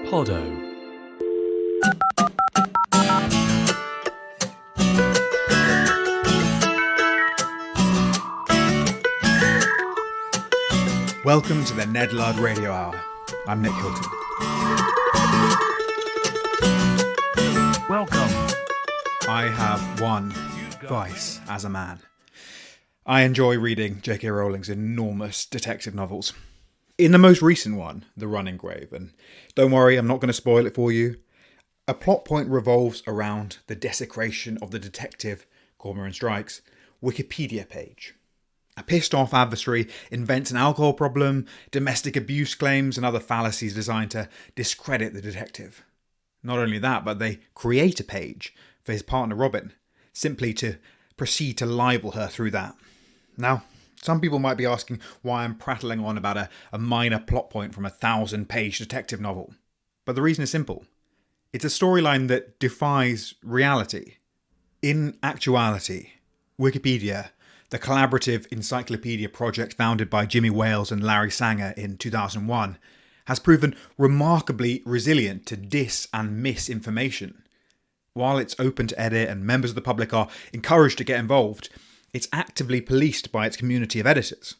Podo. Welcome to the Ned Ludd Radio Hour. I'm Nick Hilton. Welcome. I have one vice as a man. I enjoy reading J.K. Rowling's enormous detective novels. In the most recent one, The Running Grave, and don't worry, I'm not going to spoil it for you, a plot point revolves around the desecration of the detective, Cormoran Strike's, Wikipedia page. A pissed-off adversary invents an alcohol problem, domestic abuse claims and other fallacies designed to discredit the detective. Not only that, but they create a page for his partner Robin, simply to proceed to libel her through that. Now, some people might be asking why I'm prattling on about a minor plot point from a 1,000-page detective novel. But the reason is simple. It's a storyline that defies reality. In actuality, Wikipedia, the collaborative encyclopedia project founded by Jimmy Wales and Larry Sanger in 2001, has proven remarkably resilient to dis- and misinformation. While it's open to edit and members of the public are encouraged to get involved, it's actively policed by its community of editors.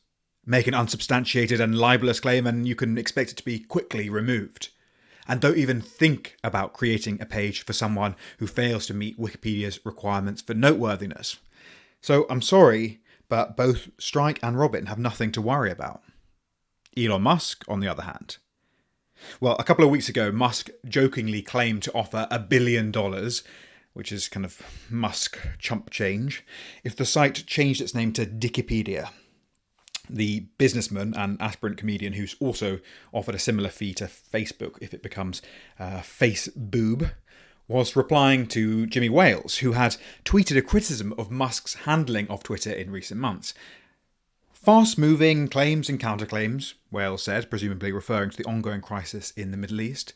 Make an unsubstantiated and libelous claim and you can expect it to be quickly removed. And don't even think about creating a page for someone who fails to meet Wikipedia's requirements for noteworthiness. So I'm sorry, but both Strike and Robin have nothing to worry about. Elon Musk, on the other hand. Well, a couple of weeks ago, Musk jokingly claimed to offer $1 billion, which is kind of Musk chump change, if the site changed its name to Wikipedia. The businessman and aspirant comedian who's also offered a similar fee to Facebook if it becomes Faceboob, was replying to Jimmy Wales, who had tweeted a criticism of Musk's handling of Twitter in recent months. Fast-moving claims and counterclaims, Wales said, presumably referring to the ongoing crisis in the Middle East.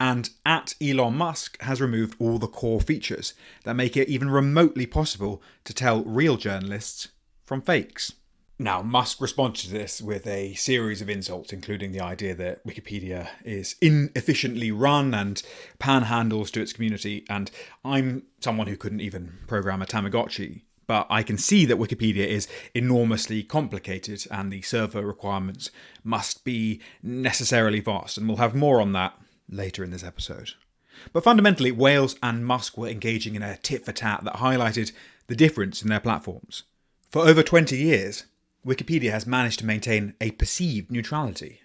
And at Elon Musk has removed all the core features that make it even remotely possible to tell real journalists from fakes. Now, Musk responded to this with a series of insults, including the idea that Wikipedia is inefficiently run and panhandles to its community, and I'm someone who couldn't even program a Tamagotchi, but I can see that Wikipedia is enormously complicated and the server requirements must be necessarily vast, and we'll have more on that later in this episode. But fundamentally, Wales and Musk were engaging in a tit-for-tat that highlighted the difference in their platforms. For over 20 years, Wikipedia has managed to maintain a perceived neutrality.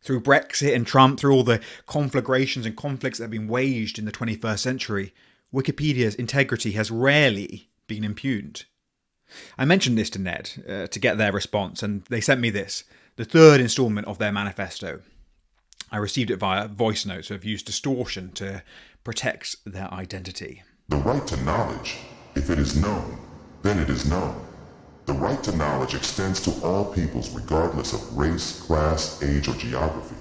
Through Brexit and Trump, through all the conflagrations and conflicts that have been waged in the 21st century, Wikipedia's integrity has rarely been impugned. I mentioned this to Ned to get their response, and they sent me this, the third instalment of their manifesto. I received it via voice notes who have used distortion to protect their identity. The right to knowledge, if it is known, then it is known. The right to knowledge extends to all peoples regardless of race, class, age, or geography.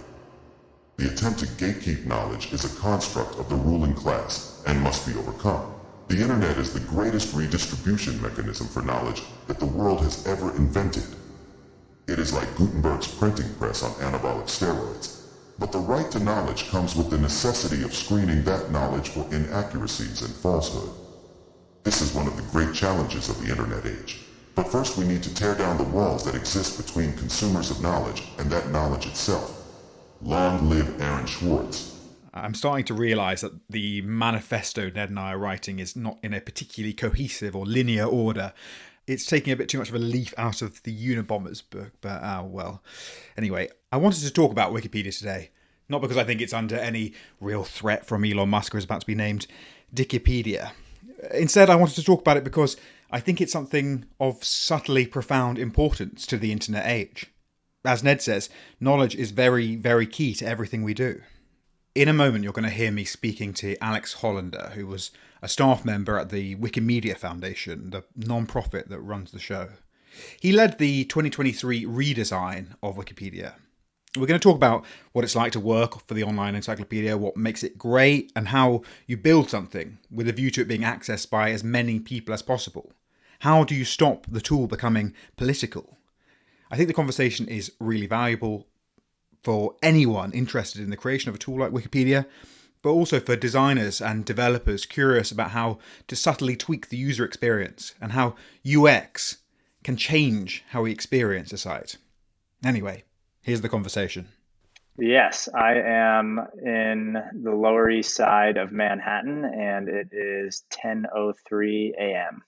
The attempt to gatekeep knowledge is a construct of the ruling class and must be overcome. The internet is the greatest redistribution mechanism for knowledge that the world has ever invented. It is like Gutenberg's printing press on anabolic steroids. But the right to knowledge comes with the necessity of screening that knowledge for inaccuracies and falsehood. This is one of the great challenges of the internet age. But first we need to tear down the walls that exist between consumers of knowledge and that knowledge itself. Long live Aaron Swartz. I'm starting to realise that the manifesto Ned and I are writing is not in a particularly cohesive or linear order. It's taking a bit too much of a leaf out of the Unabomber's book, but well. Anyway, I wanted to talk about Wikipedia today, not because I think it's under any real threat from Elon Musk, who is about to be named Wikipedia. Instead, I wanted to talk about it because I think it's something of subtly profound importance to the internet age. As Ned says, knowledge is very, very key to everything we do. In a moment, you're going to hear me speaking to Alex Hollender, who was a staff member at the Wikimedia Foundation, the non-profit that runs the show. He led the 2023 redesign of Wikipedia. We're going to talk about what it's like to work for the online encyclopedia, what makes it great, and how you build something with a view to it being accessed by as many people as possible. How do you stop the tool becoming political? I think the conversation is really valuable, for anyone interested in the creation of a tool like Wikipedia, but also for designers and developers curious about how to subtly tweak the user experience and how UX can change how we experience a site. Anyway, here's the conversation. Yes, I am in the Lower East Side of Manhattan, and it is 10:03 a.m.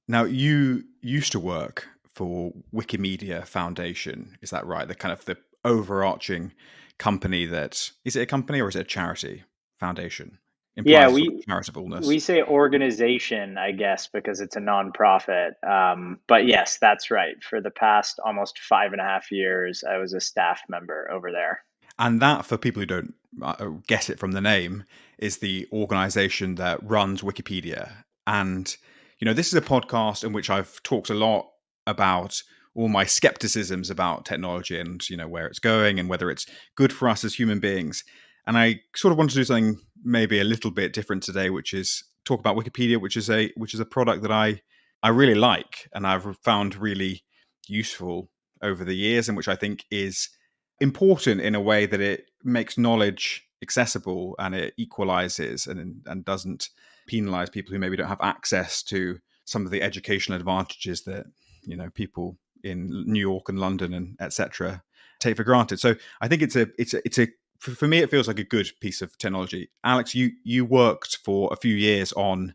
Now, you used to work for Wikimedia Foundation, is that right? The kind of the overarching company that is it a company or is it a charity foundation? Yeah, Implies a sort of we charitableness. we say organization, I guess, because it's a nonprofit. But yes, that's right. For the past almost 5.5 years, I was a staff member over there. And that, for people who don't get it from the name, is the organization that runs Wikipedia. And, this is a podcast in which I've talked a lot about all my skepticisms about technology and, where it's going and whether it's good for us as human beings. And I sort of want to do something maybe a little bit different today, which is talk about Wikipedia, which is a product that I really like and I've found really useful over the years, and which I think is important in a way that it makes knowledge accessible and it equalizes and doesn't penalize people who maybe don't have access to some of the educational advantages that people in New York and London and etc. take for granted. So I think it's a for me it feels like a good piece of technology. Alex, you worked for a few years on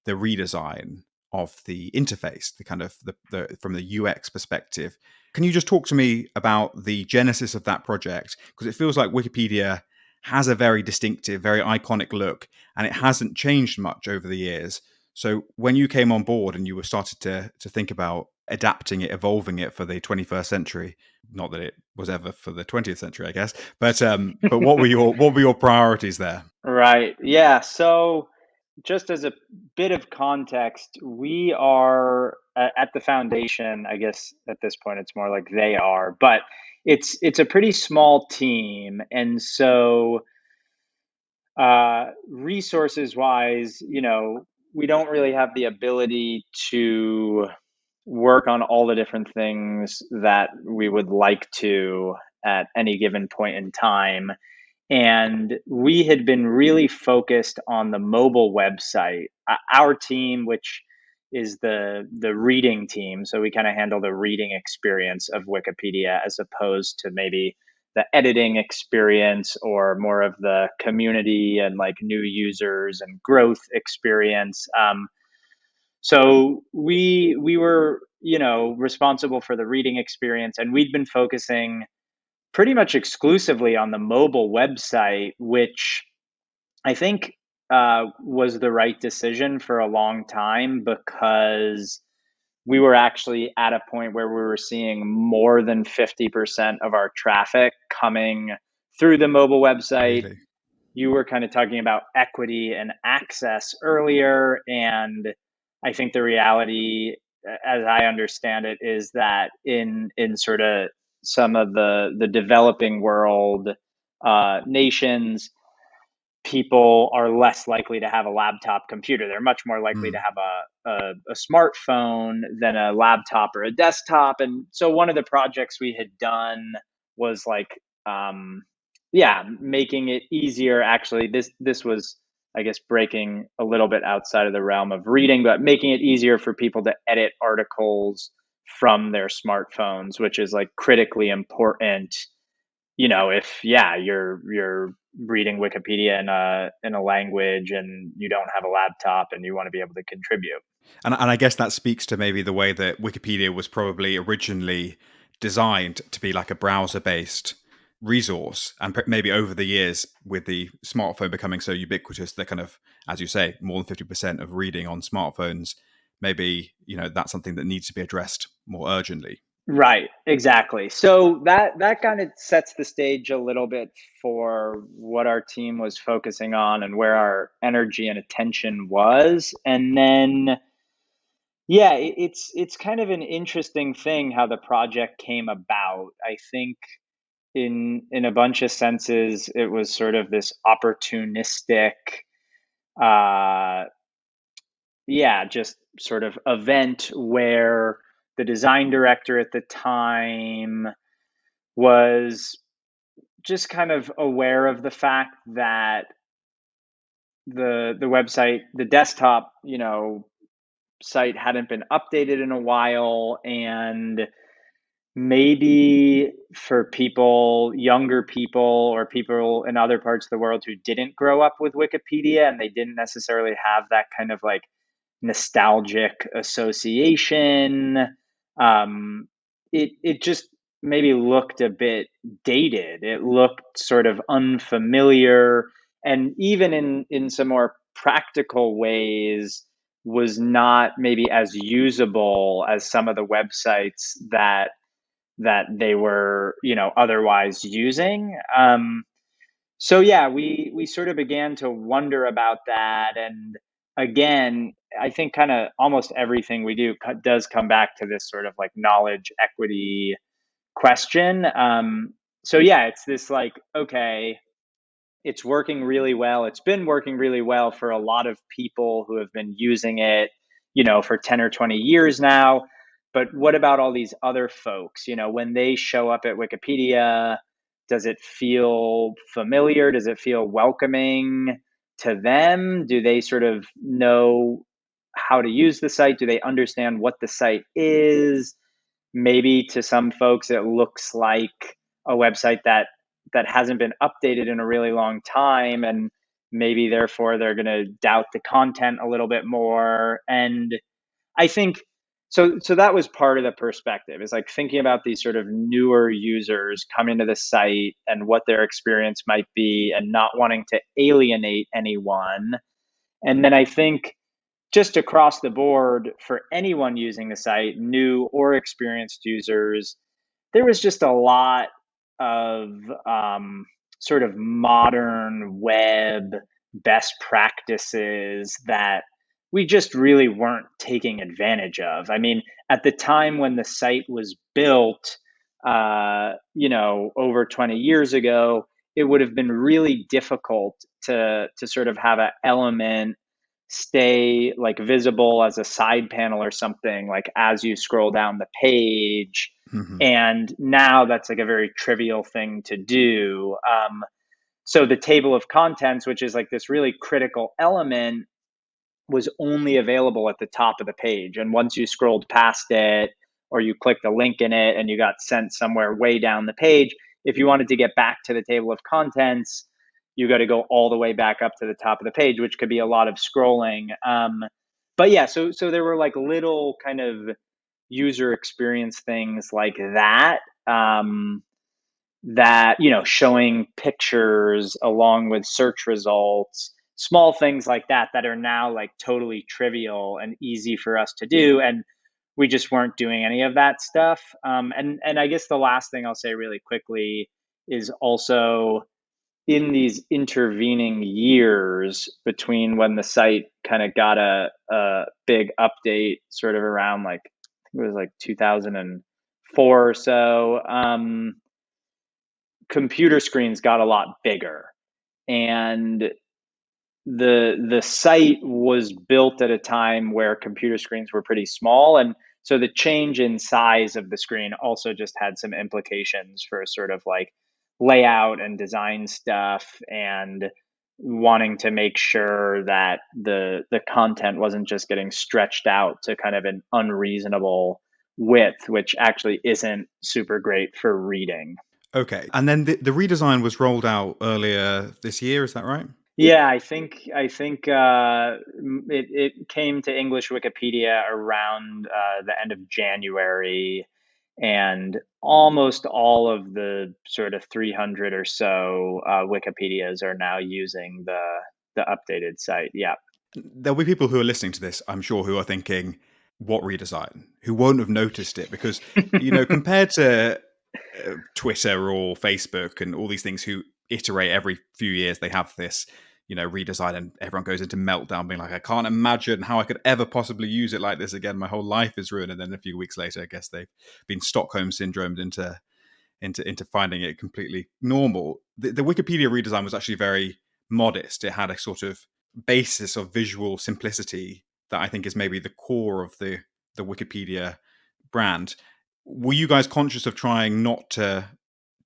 the redesign of the interface, the kind of the from the UX perspective. Can you just talk to me about the genesis of that project? Because it feels like Wikipedia has a very distinctive, very iconic look, and it hasn't changed much over the years. So when you came on board and you were started to think about adapting it, evolving it for the 21st century, not that it was ever for the 20th century, I guess, but what were your priorities there? Right. Yeah. So, just as a bit of context, we are at the foundation. I guess at this point, it's more like they are, but it's a pretty small team, and so resources wise, we don't really have the ability to work on all the different things that we would like to at any given point in time. And we had been really focused on the mobile website. Our team, which is the reading team, so we kind of handle the reading experience of Wikipedia as opposed to maybe the editing experience or more of the community and like new users and growth experience. So we were responsible for the reading experience, and we'd been focusing pretty much exclusively on the mobile website, which I think was the right decision for a long time because we were actually at a point where we were seeing more than 50% of our traffic coming through the mobile website. Really? You were kind of talking about equity and access earlier, and I think the reality, as I understand it, is that in sort of some of the developing world nations, people are less likely to have a laptop computer. They're much more likely to Mm. have a smartphone than a laptop or a desktop. And so one of the projects we had done was like, making it easier. Actually, this was, I guess, breaking a little bit outside of the realm of reading, but making it easier for people to edit articles from their smartphones, which is like critically important. If you're reading Wikipedia in a language and you don't have a laptop and you want to be able to contribute. And I guess that speaks to maybe the way that Wikipedia was probably originally designed to be like a browser-based resource, and maybe over the years with the smartphone becoming so ubiquitous that kind of, as you say, more than 50% of reading on smartphones, maybe that's something that needs to be addressed more urgently. Right, exactly. So that kind of sets the stage a little bit for what our team was focusing on and where our energy and attention was. And then yeah, it's kind of an interesting thing how the project came about. I think in a bunch of senses it was sort of this opportunistic uh just sort of event where the design director at the time was just kind of aware of the fact that the website, the desktop, site hadn't been updated in a while, and maybe for people, younger people, or people in other parts of the world who didn't grow up with Wikipedia and they didn't necessarily have that kind of like nostalgic association. It just maybe looked a bit dated. It looked sort of unfamiliar, and even in some more practical ways, was not maybe as usable as some of the websites that they were otherwise using. So yeah, we sort of began to wonder about that, and again, I think kind of almost everything we do does come back to this sort of like knowledge equity question. So yeah, it's this like, okay, it's working really well. It's been working really well for a lot of people who have been using it, for 10 or 20 years now. But what about all these other folks? When they show up at Wikipedia, does it feel familiar? Does it feel welcoming to them? Do they sort of know how to use the site? Do they understand what the site is? Maybe to some folks, it looks like a website that hasn't been updated in a really long time, and maybe therefore they're going to doubt the content a little bit more. And I think so that was part of the perspective, is like thinking about these sort of newer users coming to the site and what their experience might be, and not wanting to alienate anyone. And then I think just across the board for anyone using the site, new or experienced users, there was just a lot of sort of modern web best practices that we just really weren't taking advantage of. I mean, at the time when the site was built, over 20 years ago, it would have been really difficult to sort of have an element stay like visible as a side panel or something like as you scroll down the page. Mm-hmm. And now that's like a very trivial thing to do. So the table of contents, which is like this really critical element, was only available at the top of the page. And once you scrolled past it, or you clicked a link in it and you got sent somewhere way down the page, if you wanted to get back to the table of contents, you got to go all the way back up to the top of the page, which could be a lot of scrolling. But yeah, so there were like little kind of user experience things like that. That showing pictures along with search results, small things like that are now like totally trivial and easy for us to do, and we just weren't doing any of that stuff. And I guess the last thing I'll say really quickly is also, in these intervening years between when the site kind of got a big update sort of around like, I think it was like 2004 or so, computer screens got a lot bigger, and the site was built at a time where computer screens were pretty small, and so the change in size of the screen also just had some implications for sort of like layout and design stuff, and wanting to make sure that the content wasn't just getting stretched out to kind of an unreasonable width, which actually isn't super great for reading. Okay. And then the redesign was rolled out earlier this year, is that right? Yeah, I think it came to English Wikipedia around the end of January, and almost all of the sort of 300 or so Wikipedias are now using the updated site. Yeah. There'll be people who are listening to this, I'm sure, who are thinking, what redesign? Who won't have noticed it? Because, compared to Twitter or Facebook and all these things who iterate every few years, they have this, redesign, and everyone goes into meltdown being like, I can't imagine how I could ever possibly use it like this again. My whole life is ruined. And then a few weeks later, I guess they've been Stockholm syndromed into finding it completely normal. The Wikipedia redesign was actually very modest. It had a sort of basis of visual simplicity that I think is maybe the core of the Wikipedia brand. Were you guys conscious of trying not to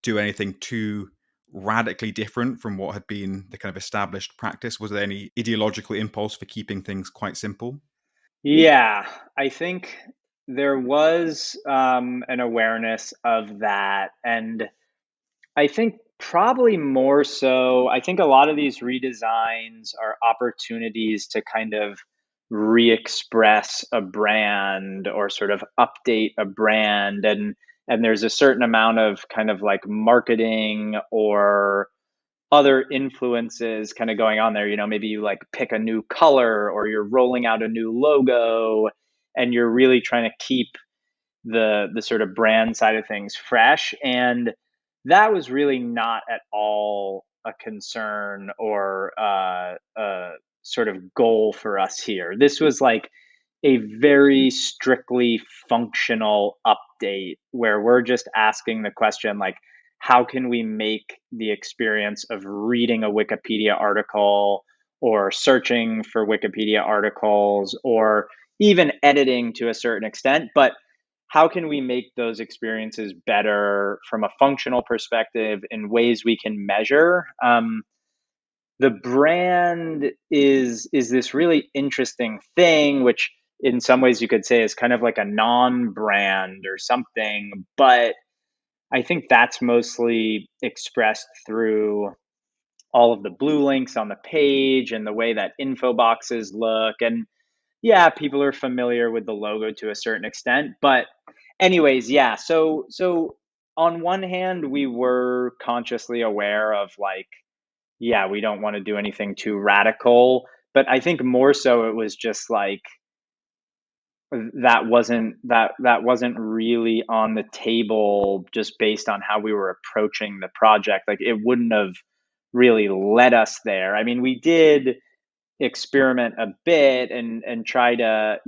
do anything too radically different from what had been the kind of established practice? Was there any ideological impulse for keeping things quite simple? Yeah, I think there was an awareness of that. And I think probably more so, I think a lot of these redesigns are opportunities to kind of re-express a brand or sort of update a brand. And there's a certain amount of kind of like marketing or other influences kind of going on there. Maybe you like pick a new color or you're rolling out a new logo and you're really trying to keep the sort of brand side of things fresh. And that was really not at all a concern or a sort of goal for us here. This was like a very strictly functional update where we're just asking the question, like, how can we make the experience of reading a Wikipedia article or searching for Wikipedia articles or even editing to a certain extent, but how can we make those experiences better from a functional perspective in ways we can measure? The brand is this really interesting thing, which in some ways you could say is kind of like a non-brand or something, but I think that's mostly expressed through all of the blue links on the page and the way that info boxes look. And yeah, people are familiar with the logo to a certain extent, but anyways, yeah. So on one hand, we were consciously aware of like, yeah, we don't want to do anything too radical, but I think more so it was just like that wasn't really on the table just based on how we were approaching the project. Like it wouldn't have really led us there. I mean, we did experiment a bit and try to,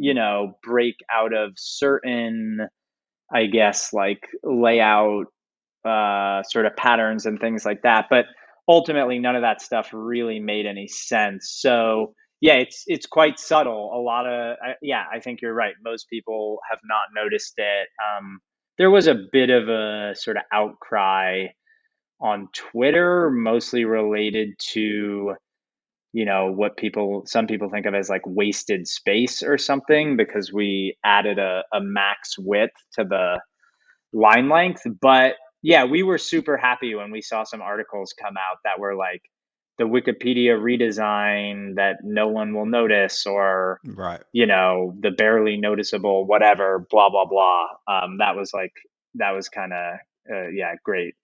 break out of certain, I guess, like layout sort of patterns and things like that. But ultimately, none of that stuff really made any sense. So yeah, it's quite subtle. A lot of yeah, I think you're right. Most people have not noticed it. There was a bit of a sort of outcry on Twitter, mostly related to what some people think of as like wasted space or something because we added a max width to the line length. But yeah, we were super happy when we saw some articles come out that were like the Wikipedia redesign that no one will notice, or Right. the barely noticeable whatever, blah blah blah. That was kind of yeah, great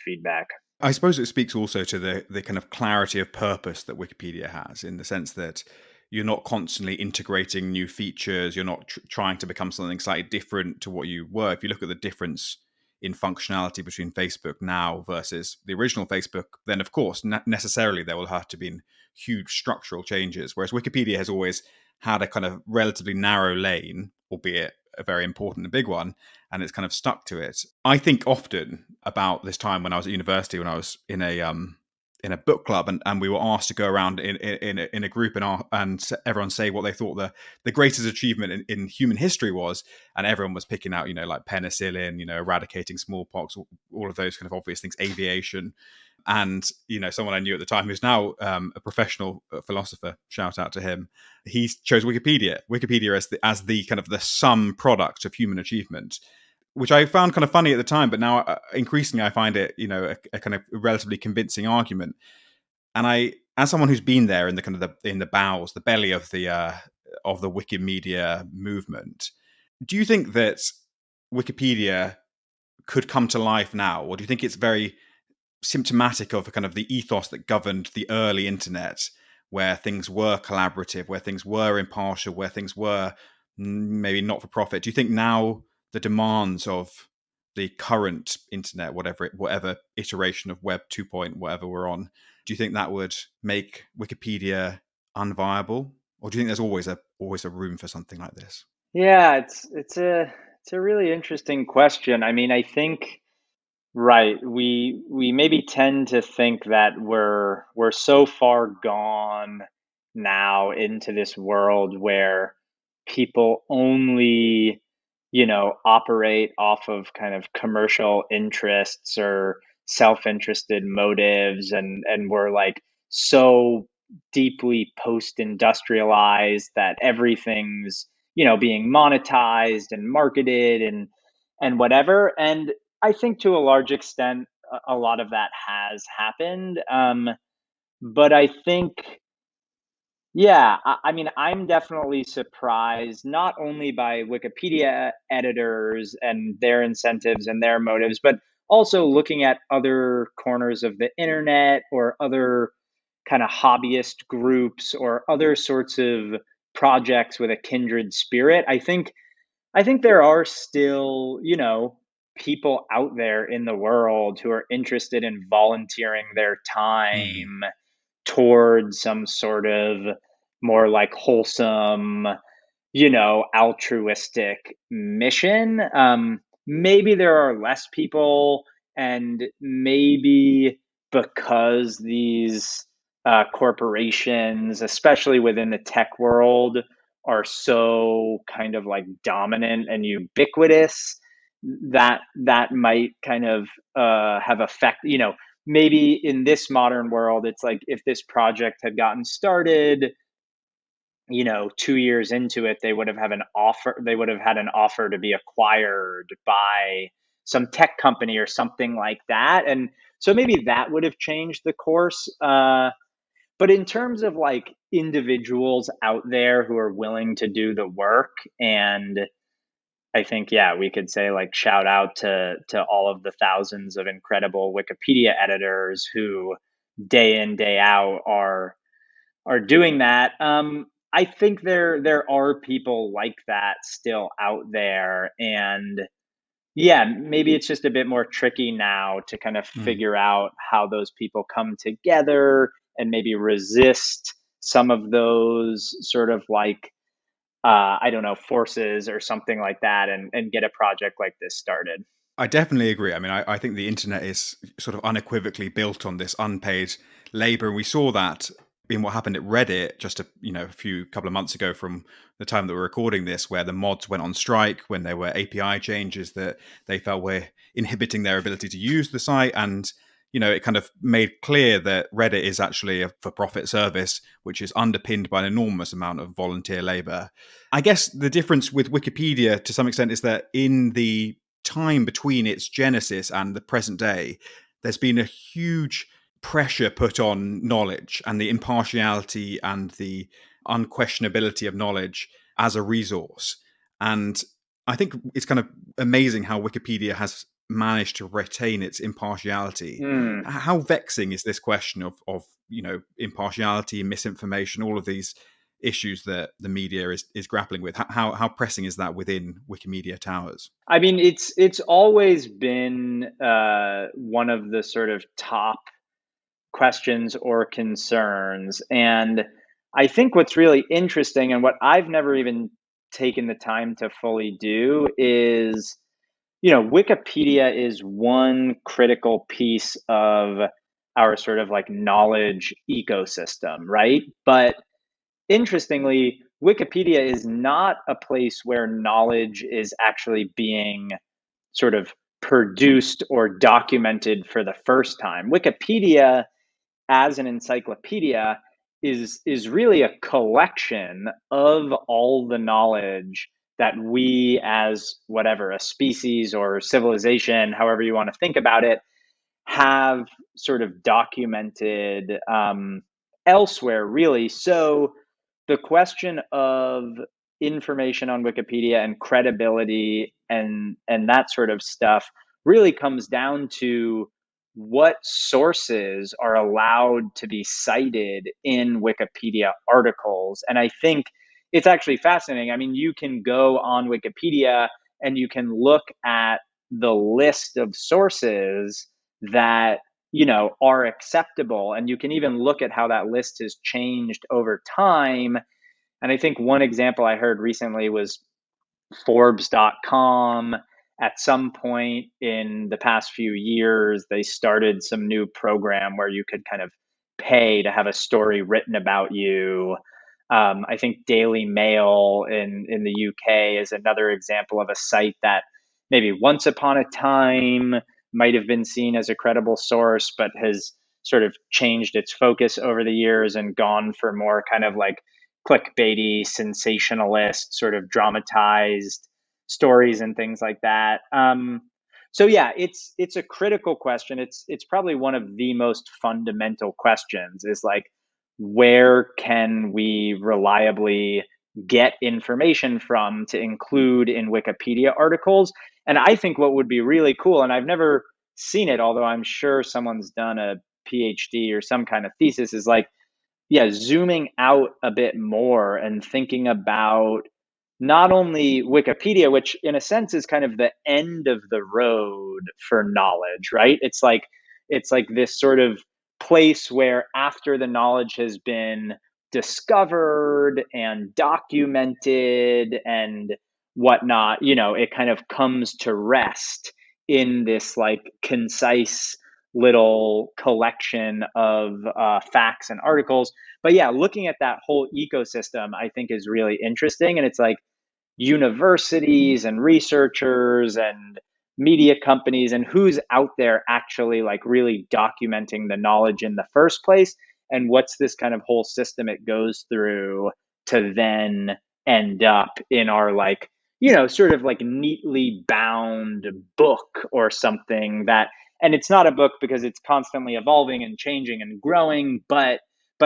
feedback. I suppose it speaks also to the kind of clarity of purpose that Wikipedia has, in the sense that you're not constantly integrating new features. You're not trying to become something slightly different to what you were. If you look at the difference in functionality between Facebook now versus the original Facebook, then of course necessarily there will have to be huge structural changes. Whereas Wikipedia has always had a kind of relatively narrow lane, albeit a very important and big one, and it's kind of stuck to it. I think often about this time when I was at university, when I was in a book club, and we were asked to go around in a group and everyone say what they thought the greatest achievement in human history was, and everyone was picking out like penicillin, eradicating smallpox, all of those kind of obvious things, aviation. And someone I knew at the time who's now a professional philosopher, shout out to him, he chose Wikipedia as the kind of the sum product of human achievement, which I found kind of funny at the time, but now increasingly I find it a kind of relatively convincing argument. And as someone who's been there in the kind of in the bowels, the belly of the Wikimedia movement, do you think that Wikipedia could come to life now, or do you think it's very symptomatic of kind of the ethos that governed the early internet, where things were collaborative, where things were impartial, where things were maybe not for profit? Do you think now the demands of the current internet, whatever iteration of Web 2.0, whatever we're on, do you think that would make Wikipedia unviable, or do you think there's always a room for something like this? Yeah, it's a really interesting question. I mean, I think right. We maybe tend to think that we're so far gone now into this world where people only, operate off of kind of commercial interests or self-interested motives, and we're like so deeply post-industrialized that everything's, being monetized and marketed and whatever. And I think to a large extent, a lot of that has happened. But I think, yeah, I mean, I'm definitely surprised not only by Wikipedia editors and their incentives and their motives, but also looking at other corners of the internet or other kind of hobbyist groups or other sorts of projects with a kindred spirit. I think there are still, people out there in the world who are interested in volunteering their Mm. time towards some sort of more like wholesome, altruistic mission. Maybe there are less people, and maybe because these corporations, especially within the tech world, are so kind of like dominant and ubiquitous, that might kind of have effect. Maybe in this modern world, it's like if this project had gotten started, 2 years into it, they would have had an offer to be acquired by some tech company or something like that. And so maybe that would have changed the course. But in terms of like individuals out there who are willing to do the work, and I think, yeah, we could say like shout out to all of the thousands of incredible Wikipedia editors who day in, day out are doing that. I think there are people like that still out there, and yeah, maybe it's just a bit more tricky now to kind of Mm. figure out how those people come together and maybe resist some of those sort of like I don't know, forces or something like that, and get a project like this started. I definitely agree. I mean, I think the internet is sort of unequivocally built on this unpaid labor. And we saw that in what happened at Reddit just a few couple of months ago from the time that we're recording this, where the mods went on strike when there were API changes that they felt were inhibiting their ability to use the site. And, it kind of made clear that Reddit is actually a for-profit service, which is underpinned by an enormous amount of volunteer labor. I guess the difference with Wikipedia to some extent is that in the time between its genesis and the present day, there's been a huge pressure put on knowledge and the impartiality and the unquestionability of knowledge as a resource. And I think it's kind of amazing how Wikipedia has managed to retain its impartiality. Hmm. How vexing is this question of impartiality, misinformation, all of these issues that the media is grappling with? How pressing is that within Wikimedia towers? I mean, it's always been one of the sort of top questions or concerns, and I think what's really interesting and what I've never even taken the time to fully do is, Wikipedia is one critical piece of our sort of like knowledge ecosystem, right? But interestingly, Wikipedia is not a place where knowledge is actually being sort of produced or documented for the first time. Wikipedia as an encyclopedia is really a collection of all the knowledge that we as whatever a species or civilization, however you want to think about it, have sort of documented elsewhere, really. So the question of information on Wikipedia and credibility and that sort of stuff really comes down to what sources are allowed to be cited in Wikipedia articles. And I think it's actually fascinating. I mean, you can go on Wikipedia and you can look at the list of sources that are acceptable, and you can even look at how that list has changed over time. And I think one example I heard recently was Forbes.com. At some point in the past few years, they started some new program where you could kind of pay to have a story written about you. I think Daily Mail in the UK is another example of a site that maybe once upon a time might have been seen as a credible source, but has sort of changed its focus over the years and gone for more kind of like clickbaity, sensationalist, sort of dramatized stories and things like that. So yeah, it's a critical question. It's probably one of the most fundamental questions. Is like, where can we reliably get information from to include in Wikipedia articles? And I think what would be really cool, and I've never seen it, although I'm sure someone's done a PhD or some kind of thesis, is like, yeah, zooming out a bit more and thinking about not only Wikipedia, which in a sense is kind of the end of the road for knowledge, right? It's like this sort of place where after the knowledge has been discovered and documented and whatnot, it kind of comes to rest in this like concise little collection of facts and articles. But yeah, looking at that whole ecosystem, I think is really interesting. And it's like universities and researchers and media companies and who's out there actually like really documenting the knowledge in the first place, and what's this kind of whole system it goes through to then end up in our like sort of like neatly bound book or something. That and it's not a book because it's constantly evolving and changing and growing, but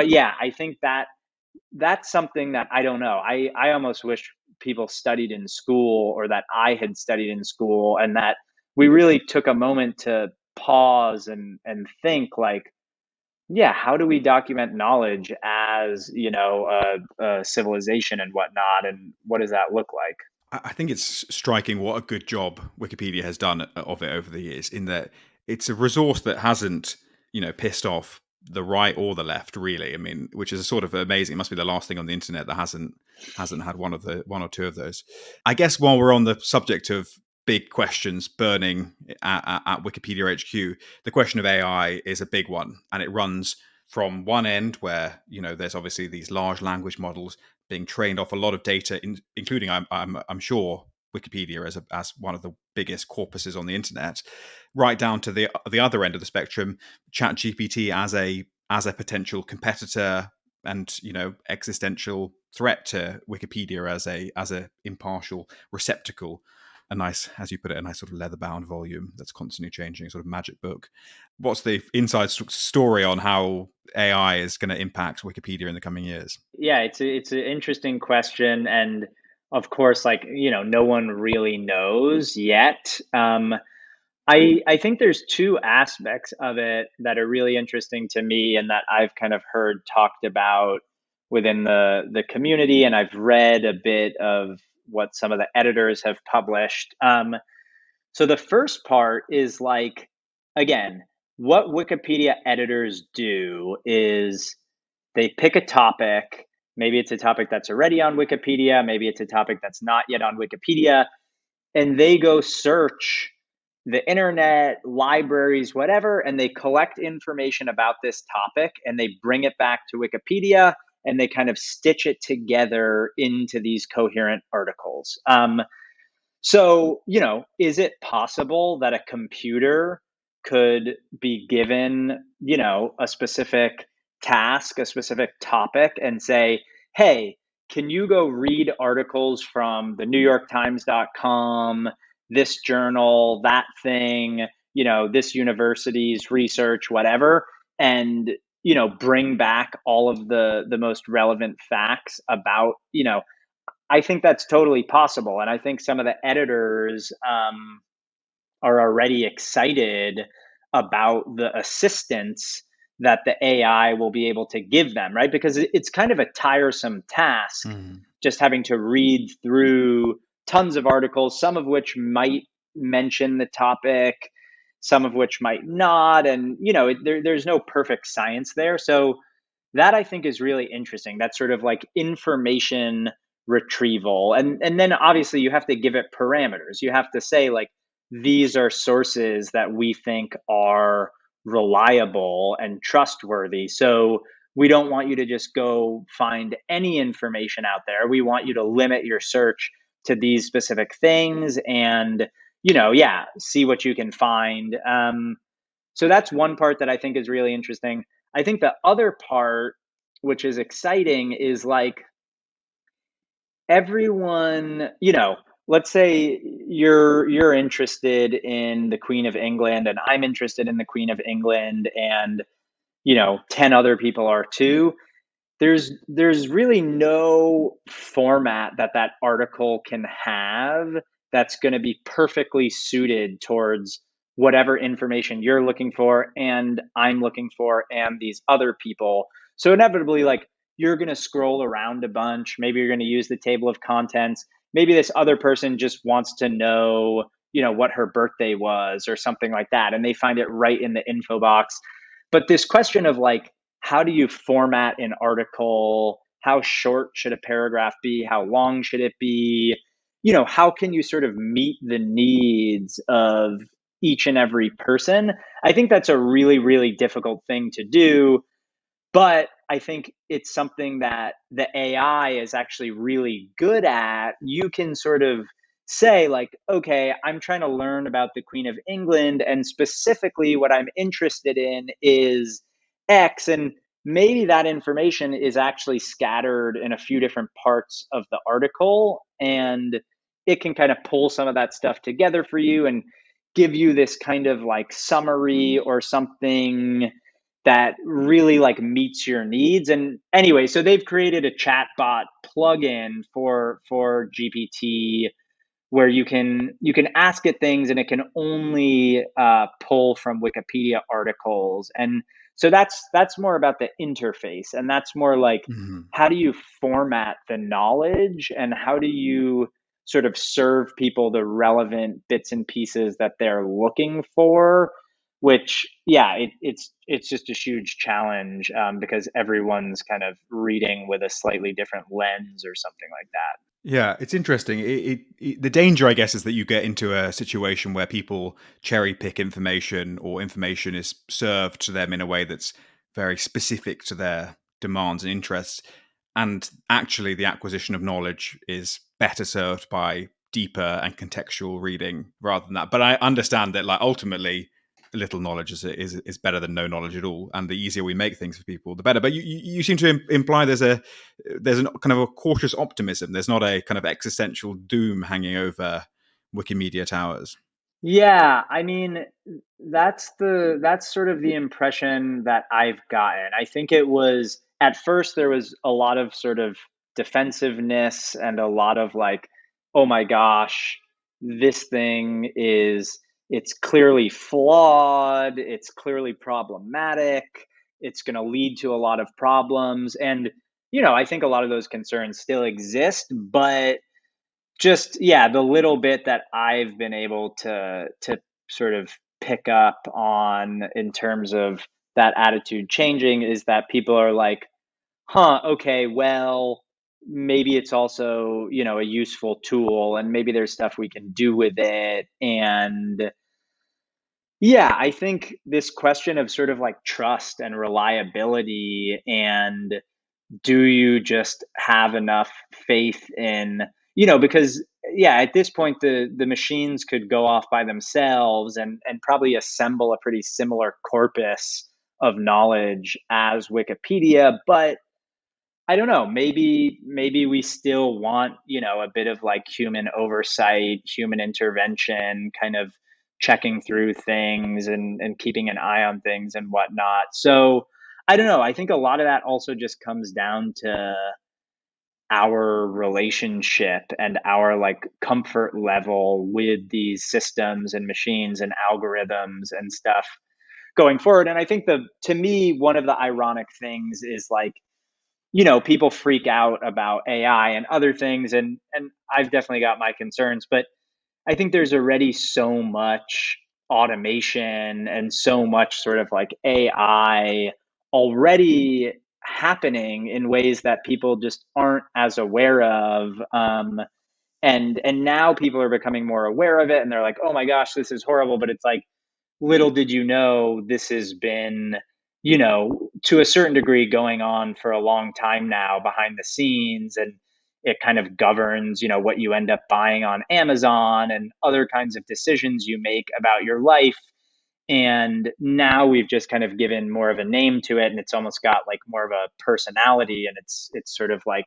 yeah, I think that's something that I don't know. I almost wish people studied in school, or that I had studied in school, and that we really took a moment to pause and think like, yeah, how do we document knowledge as, a civilization and whatnot, and what does that look like? I think it's striking what a good job Wikipedia has done of it over the years, in that it's a resource that hasn't, pissed off the right or the left, really. I mean, which is sort of amazing. It must be the last thing on the internet that hasn't had one or two of those. I guess while we're on the subject of big questions burning at Wikipedia HQ, the question of AI is a big one, and it runs from one end where there's obviously these large language models being trained off a lot of data, including I'm sure Wikipedia as one of the biggest corpuses on the internet, right down to the other end of the spectrum, ChatGPT as a potential competitor and existential threat to Wikipedia as a impartial receptacle, a nice, as you put it, a nice sort of leather bound volume that's constantly changing, sort of magic book. What's the inside story on how AI is going to impact Wikipedia in the coming years? Yeah, it's an interesting question, and of course, like no one really knows yet. I think there's two aspects of it that are really interesting to me, and that I've kind of heard talked about within the community, and I've read a bit of what some of the editors have published. So the first part is like, again, what Wikipedia editors do is they pick a topic. Maybe it's a topic that's already on Wikipedia. Maybe it's a topic that's not yet on Wikipedia. And they go search the internet, libraries, whatever, and they collect information about this topic and they bring it back to Wikipedia and they kind of stitch it together into these coherent articles. So, is it possible that a computer could be given, a specific task, a specific topic, and say, hey, can you go read articles from the NewYorkTimes.com, this journal, that thing, this university's research, whatever, and, bring back all of the most relevant facts about, I think that's totally possible. And I think some of the editors are already excited about the assistance that the AI will be able to give them, right? Because it's kind of a tiresome task just having to read through tons of articles, some of which might mention the topic, some of which might not. And, there's no perfect science there. So that I think is really interesting. That sort of like information retrieval. And then obviously you have to give it parameters. You have to say like, these are sources that we think are reliable and trustworthy. So we don't want you to just go find any information out there. We want you to limit your search to these specific things. And, yeah, see what you can find. So that's one part that I think is really interesting. I think the other part, which is exciting, is like everyone, let's say you're interested in the Queen of England and I'm interested in the Queen of England and 10 other people are too. There's really no format that article can have that's going to be perfectly suited towards whatever information you're looking for and I'm looking for and these other people. So inevitably, like, you're going to scroll around a bunch. Maybe you're going to use the table of contents. Maybe this other person just wants to know, what her birthday was or something like that, and they find it right in the info box. But this question of like, how do you format an article? How short should a paragraph be? How long should it be? How can you sort of meet the needs of each and every person? I think that's a really, really difficult thing to do. But I think it's something that the AI is actually really good at. You can sort of say, like, okay, I'm trying to learn about the Queen of England, and specifically what I'm interested in is X. And maybe that information is actually scattered in a few different parts of the article. And it can kind of pull some of that stuff together for you and give you this kind of like summary or something that really like meets your needs. And anyway, so they've created a chatbot plugin for GPT where you can ask it things and it can only pull from Wikipedia articles. And so that's more about the interface, and that's more like, Mhm. how do you format the knowledge and how do you sort of serve people the relevant bits and pieces that they're looking for, which, yeah, it's just a huge challenge, because everyone's kind of reading with a slightly different lens or something like that. Yeah, it's interesting. The danger, I guess, is that you get into a situation where people cherry pick information, or information is served to them in a way that's very specific to their demands and interests. And actually, the acquisition of knowledge is better served by deeper and contextual reading rather than that. But I understand that, like, ultimately, little knowledge is better than no knowledge at all. And the easier we make things for people, the better. But you seem to imply there's a kind of a cautious optimism. There's not a kind of existential doom hanging over Wikimedia towers. Yeah, I mean, that's sort of the impression that I've gotten. I think it was, at first there was a lot of sort of defensiveness and a lot of like, oh my gosh, this thing is, it's clearly flawed, it's clearly problematic, it's going to lead to a lot of problems. And I think a lot of those concerns still exist, but just, yeah, the little bit that I've been able to sort of pick up on in terms of that attitude changing is that people are like, huh, okay, well, maybe it's also, a useful tool and maybe there's stuff we can do with it. And yeah, I think this question of sort of like trust and reliability, and do you just have enough faith in, because, yeah, at this point the machines could go off by themselves and probably assemble a pretty similar corpus of knowledge as Wikipedia. But I don't know, maybe we still want, a bit of like human oversight, human intervention, kind of checking through things and keeping an eye on things and whatnot. So I don't know. I think a lot of that also just comes down to our relationship and our like comfort level with these systems and machines and algorithms and stuff going forward. And I think, to me, one of the ironic things is like, people freak out about AI and other things, and I've definitely got my concerns, but I think there's already so much automation and so much sort of like AI already happening in ways that people just aren't as aware of. And now people are becoming more aware of it, and they're like, oh my gosh, this is horrible. But it's like, little did you know, this has been, to a certain degree, going on for a long time now behind the scenes. And it kind of governs, what you end up buying on Amazon and other kinds of decisions you make about your life. And now we've just kind of given more of a name to it, and it's almost got like more of a personality, and it's sort of like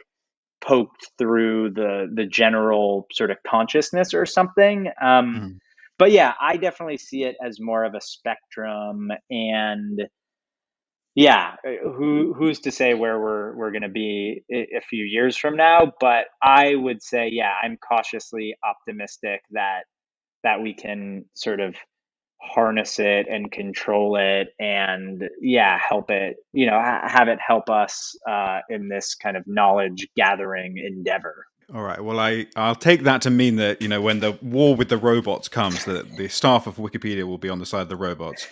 poked through the general sort of consciousness or something. Mm. But yeah, I definitely see it as more of a spectrum, and yeah, who's to say where we're going to be a few years from now? But I would say, yeah, I'm cautiously optimistic that we can sort of harness it and control it, and yeah, help it, have it help us in this kind of knowledge gathering endeavor. All right. Well, I'll take that to mean that when the war with the robots comes, that the staff of Wikipedia will be on the side of the robots.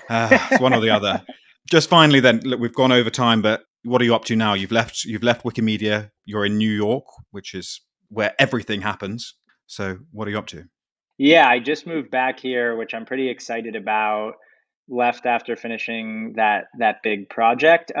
It's one or the other. Just finally, then, look, we've gone over time, but what are you up to now? You've left Wikimedia. You're in New York, which is where everything happens. So, what are you up to? Yeah, I just moved back here, which I'm pretty excited about. Left after finishing that big project.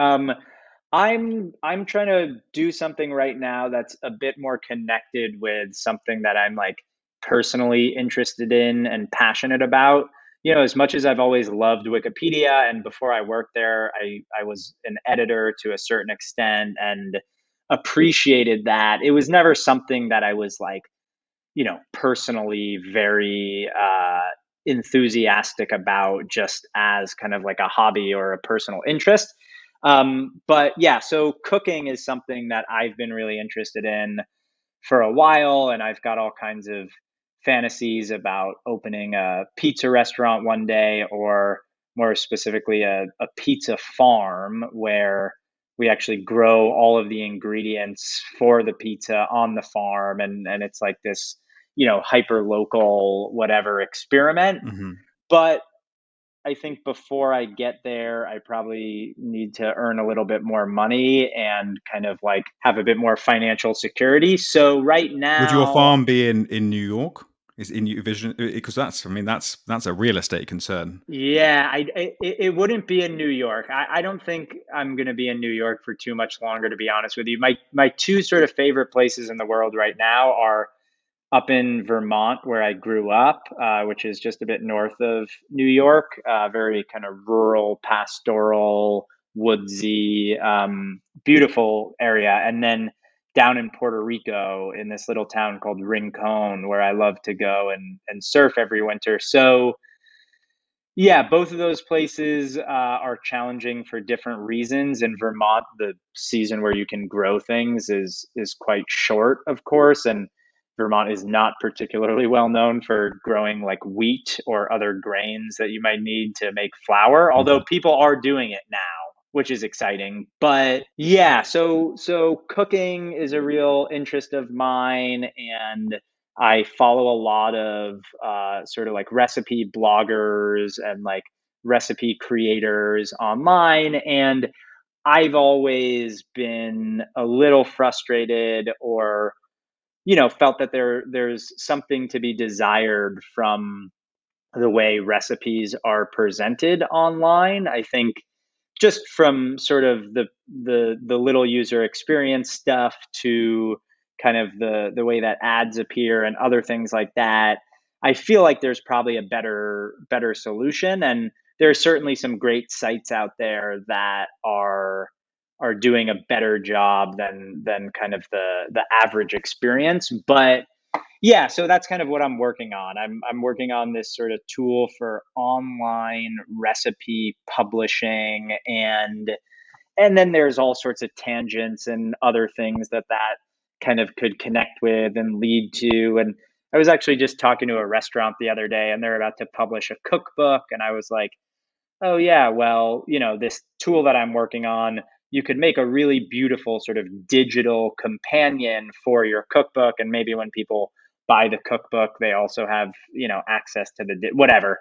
I'm trying to do something right now that's a bit more connected with something that I'm like personally interested in and passionate about. As much as I've always loved Wikipedia, and before I worked there, I was an editor to a certain extent and appreciated that. It was never something that I was like, personally very enthusiastic about, just as kind of like a hobby or a personal interest. But yeah, so cooking is something that I've been really interested in for a while, and I've got all kinds of fantasies about opening a pizza restaurant one day, or more specifically, a pizza farm where we actually grow all of the ingredients for the pizza on the farm, and it's like this, hyper local whatever experiment. Hmm. But I think before I get there, I probably need to earn a little bit more money and kind of like have a bit more financial security. So right Would your now, farm be in New York? Is in your vision? Because that's a real estate concern. yeah, it wouldn't be in New York. I don't think I'm going to be in New York for too much longer, to be honest with you. My two sort of favorite places in the world right now are up in Vermont, where I grew up, which is just a bit north of New York, very kind of rural, pastoral, woodsy, beautiful area. And then down in Puerto Rico, in this little town called Rincon, where I love to go and surf every winter. So, yeah, both of those places are challenging for different reasons. In Vermont, the season where you can grow things is quite short, of course, and Vermont is not particularly well known for growing like wheat or other grains that you might need to make flour, although Mhm. people are doing it now, which is exciting. But yeah, so cooking is a real interest of mine, and I follow a lot of sort of like recipe bloggers and like recipe creators online. And I've always been a little frustrated, or, felt that there's something to be desired from the way recipes are presented online. I think just from sort of the little user experience stuff to kind of the way that ads appear and other things like that, I feel like there's probably a better solution, and there's certainly some great sites out there that are doing a better job than kind of the average experience. But yeah, so that's kind of what I'm working on. I'm working on this sort of tool for online recipe publishing, and then there's all sorts of tangents and other things that kind of could connect with and lead to. And I was actually just talking to a restaurant the other day, and they're about to publish a cookbook, and I was like, oh yeah, well, this tool that I'm working on, you could make a really beautiful sort of digital companion for your cookbook, and maybe when people buy the cookbook, they also have, access to whatever.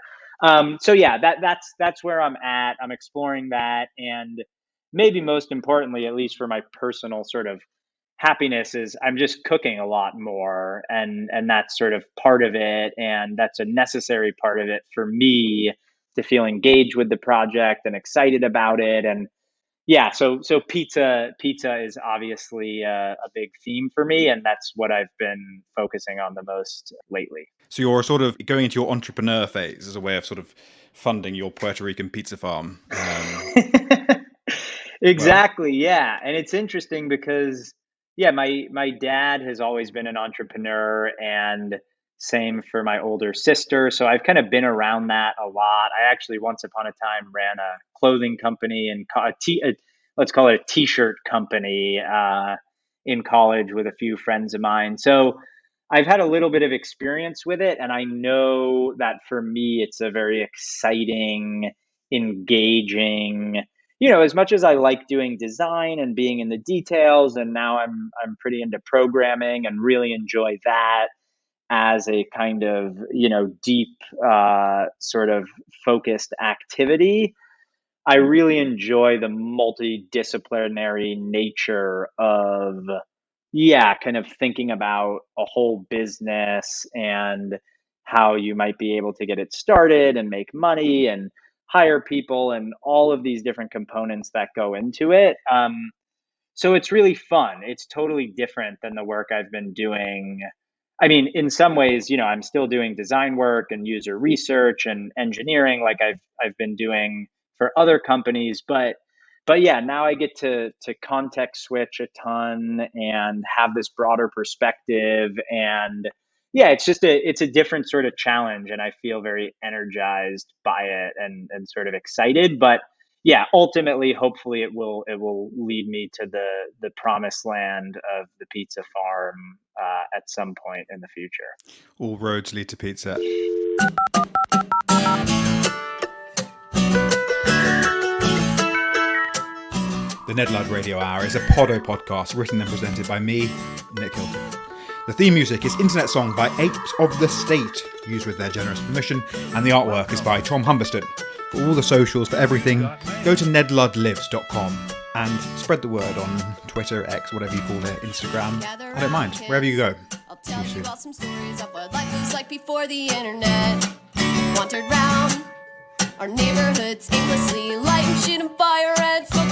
So yeah, that's where I'm at. I'm exploring that, and maybe most importantly, at least for my personal sort of happiness, is I'm just cooking a lot more, and that's sort of part of it, and that's a necessary part of it for me to feel engaged with the project and excited about it. And Yeah, so pizza is obviously a big theme for me, and that's what I've been focusing on the most lately. So you're sort of going into your entrepreneur phase as a way of sort of funding your Puerto Rican pizza farm. Well, Exactly, yeah. And it's interesting because yeah, my dad has always been an entrepreneur, and same for my older sister. So I've kind of been around that a lot. I actually once upon a time ran a clothing company and let's call it a t-shirt company in college with a few friends of mine. So I've had a little bit of experience with it, and I know that for me it's a very exciting, engaging, as much as I like doing design and being in the details, and now I'm pretty into programming and really enjoy that as a kind of, deep sort of focused activity. I really enjoy the multidisciplinary nature of, yeah, kind of thinking about a whole business and how you might be able to get it started and make money and hire people and all of these different components that go into it. So it's really fun. It's totally different than the work I've been doing. I mean, in some ways, I'm still doing design work and user research and engineering like I've been doing for other companies, but yeah, now I get to context switch a ton and have this broader perspective, and yeah, it's a different sort of challenge, and I feel very energized by it and sort of excited, but yeah, ultimately, hopefully, it will lead me to the promised land of the pizza farm at some point in the future. all roads lead to pizza. The Ned Ludd Radio Hour is a Poddo podcast written and presented by me, Nick Hilton. The theme music is Internet Song by Apes of the State, used with their generous permission, and the artwork is by Tom Humberston. For all the socials, for everything, go to nedluddlives.com and spread the word on Twitter, X, whatever you call it, Instagram. I don't mind, wherever you go. I'll tell you about some stories of what life was like before the internet. Wandered round our neighborhoods aimlessly, lighting shit on fire and smoking